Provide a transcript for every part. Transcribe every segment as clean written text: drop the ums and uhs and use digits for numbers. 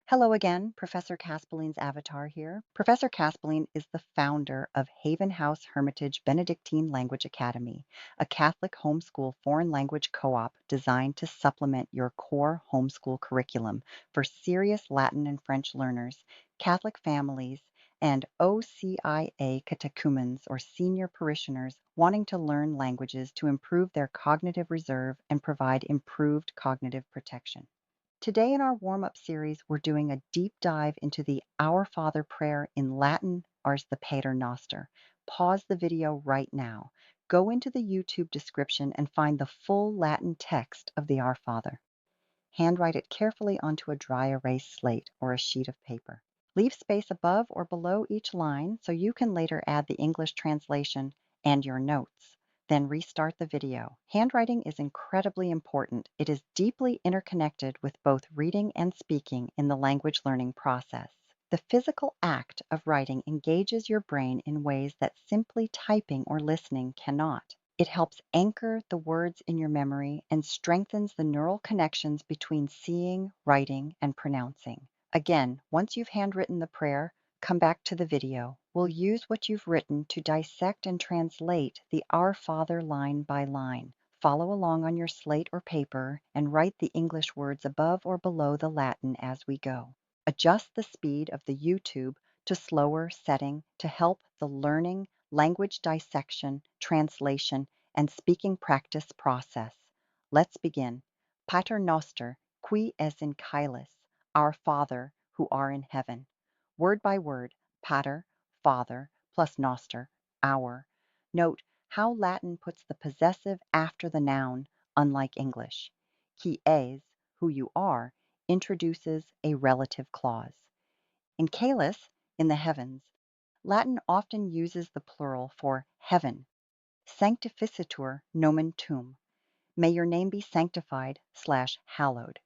Hello again, Professor Caspaline's avatar here. Professor Caspaline is the founder of Haven House Hermitage Benedictine Language Academy, a Catholic homeschool foreign language co-op designed to supplement your core homeschool curriculum for serious Latin and French learners, Catholic families, and OCIA catechumens or senior parishioners wanting to learn languages to improve their cognitive reserve and provide improved cognitive protection. Today in our warm-up series, we're doing a deep dive into the Our Father prayer in Latin, Ars the Pater Noster. Pause the video right now. Go into the YouTube description and find the full Latin text of the Our Father. Handwrite it carefully onto a dry erase slate or a sheet of paper. Leave space above or below each line so you can later add the English translation and your notes. Then restart the video. Handwriting is incredibly important. It is deeply interconnected with both reading and speaking in the language learning process. The physical act of writing engages your brain in ways that simply typing or listening cannot. It helps anchor the words in your memory and strengthens the neural connections between seeing, writing, and pronouncing. Again, once you've handwritten the prayer, come back to the video. We'll use what you've written to dissect and translate the Our Father line by line. Follow along on your slate or paper and write the English words above or below the Latin as we go. Adjust the speed of the YouTube to slower setting to help the learning, language dissection, translation, and speaking practice process. Let's begin. Pater Noster, qui es in caelis, our Father, who are in heaven. Word by word, pater, Father, plus noster, our. Note how Latin puts the possessive after the noun, unlike English. Qui es, who you are, introduces a relative clause. In caelis, in the heavens, Latin often uses the plural for heaven. Sanctificetur nomen tuum. May your name be sanctified/hallowed.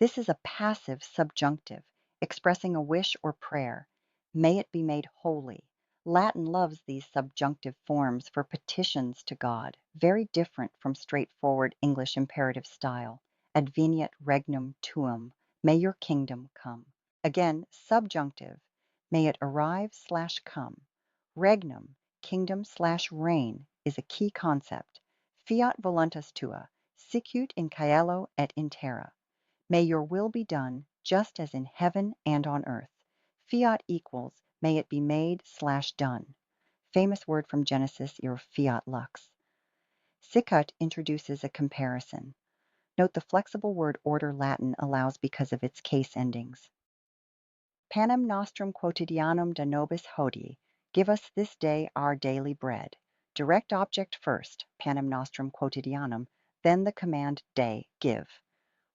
This is a passive subjunctive, expressing a wish or prayer. May it be made holy. Latin loves these subjunctive forms for petitions to God, very different from straightforward English imperative style. Adveniat regnum tuum. May your kingdom come. Again, subjunctive. May it arrive/come. Regnum, kingdom/reign, is a key concept. Fiat voluntas tua, sicut in caelo et in terra. May your will be done, just as in heaven and on earth. Fiat equals, may it be made/done. Famous word from Genesis, your fiat lux. Sicut introduces a comparison. Note the flexible word order Latin allows because of its case endings. Panem nostrum quotidianum da nobis hodie. Give us this day our daily bread. Direct object first, panem nostrum quotidianum, then the command day, give.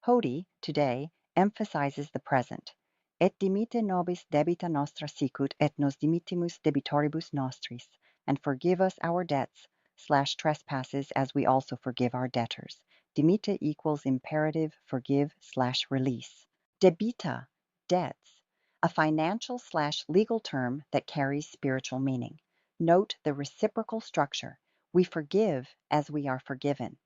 Hodie, today, emphasizes the present. Et dimitte nobis debita nostra sicut et nos dimittimus debitoribus nostris, and forgive us our debts/trespasses as we also forgive our debtors. Dimitte equals imperative forgive/release. Debita, debts, a financial/legal term that carries spiritual meaning. Note the reciprocal structure. We forgive as we are forgiven.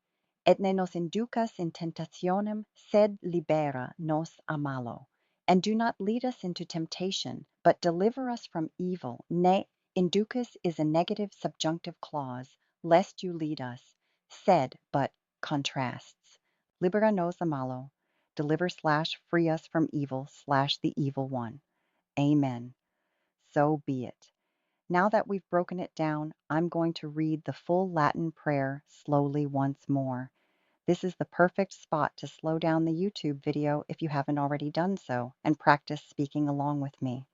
Et ne nos inducas in tentationem, sed libera nos a malo. And do not lead us into temptation, but deliver us from evil. Ne inducas is a negative subjunctive clause, lest you lead us. Sed, but contrasts. Libera nos a malo. Deliver/free us from evil/the evil one. Amen. So be it. Now that we've broken it down, I'm going to read the full Latin prayer slowly once more. This is the perfect spot to slow down the YouTube video if you haven't already done so, and practice speaking along with me.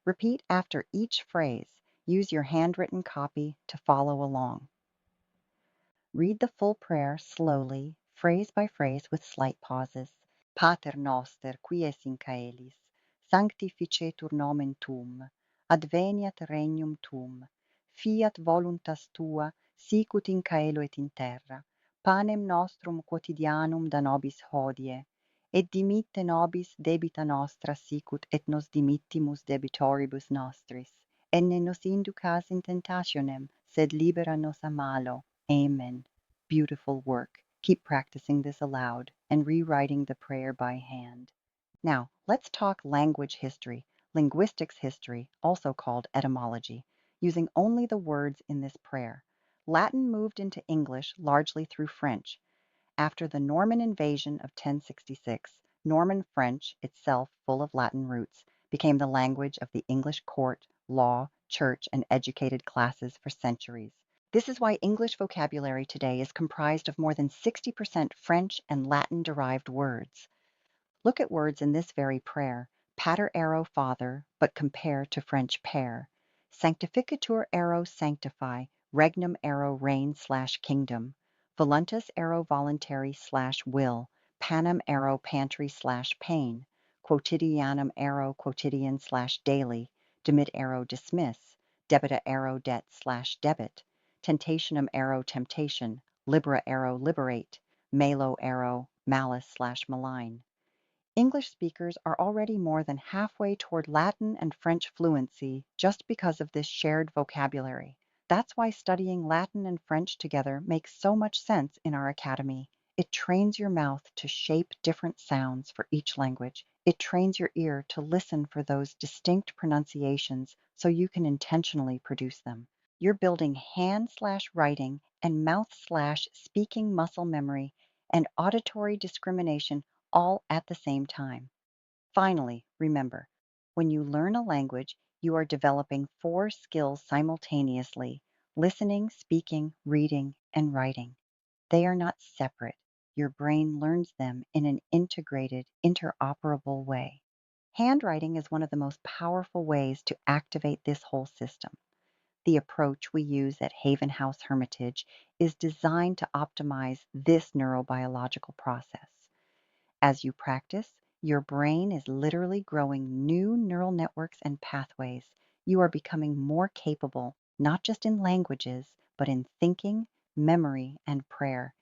Repeat after each phrase. Use your handwritten copy to follow along. Read the full prayer slowly, phrase by phrase with slight pauses. Pater noster, qui es in caelis, sanctificetur nomen tuum, adveniat regnum tuum, fiat voluntas tua, sicut in caelo et in terra. Panem nostrum quotidianum da nobis hodie, et dimitte nobis debita nostra sicut et nos dimittimus debitoribus nostris, et ne nos inducas in tentationem, sed libera nos a malo. Amen. Beautiful work. Keep practicing this aloud and rewriting the prayer by hand. Now, let's talk language history, linguistics history, also called etymology, using only the words in this prayer. Latin moved into English largely through French. After the Norman invasion of 1066, Norman French, itself full of Latin roots, became the language of the English court, law, church, and educated classes for centuries. This is why English vocabulary today is comprised of more than 60% French and Latin-derived words. Look at words in this very prayer: pater ero Father, but compare to French père; sanctificetur ero sanctify, regnum ero reign/kingdom; voluntas ero voluntary/will, panem ero pantry/pain; quotidianum ero quotidian/daily, dimit ero dismiss, debita ero debt/debit, tentationum ero temptation, libera ero liberate, malo ero malice/malign. English speakers are already more than halfway toward Latin and French fluency just because of this shared vocabulary. That's why studying Latin and French together makes so much sense in our academy. It trains your mouth to shape different sounds for each language. It trains your ear to listen for those distinct pronunciations so you can intentionally produce them. You're building hand/writing and mouth/speaking muscle memory and auditory discrimination all at the same time. Finally, remember, when you learn a language, you are developing 4 skills simultaneously: listening, speaking, reading, and writing. They are not separate. Your brain learns them in an integrated, interoperable way. Handwriting is one of the most powerful ways to activate this whole system. The approach we use at Haven House Hermitage is designed to optimize this neurobiological process. As you practice, your brain is literally growing new neural networks and pathways. You are becoming more capable, not just in languages, but in thinking, memory, and prayer.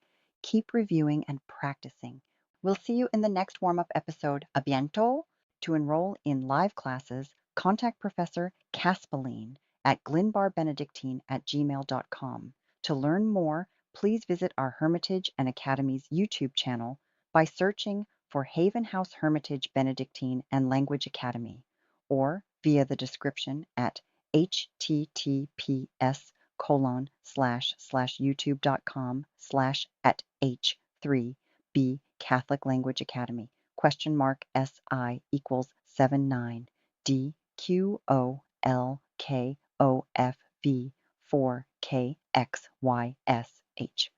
Keep reviewing and practicing. We'll see you in the next warm-up episode. A bientôt! To enroll in live classes, contact Professor Caspaline at glinbarbenedictine@gmail.com. To learn more, please visit our Hermitage and Academy's YouTube channel by searching for Haven House Hermitage Benedictine and Language Academy, or via the description at https://youtube.com/at H3B Catholic Language Academy (SI equals 79 DQOLKOFV 4KXYSH).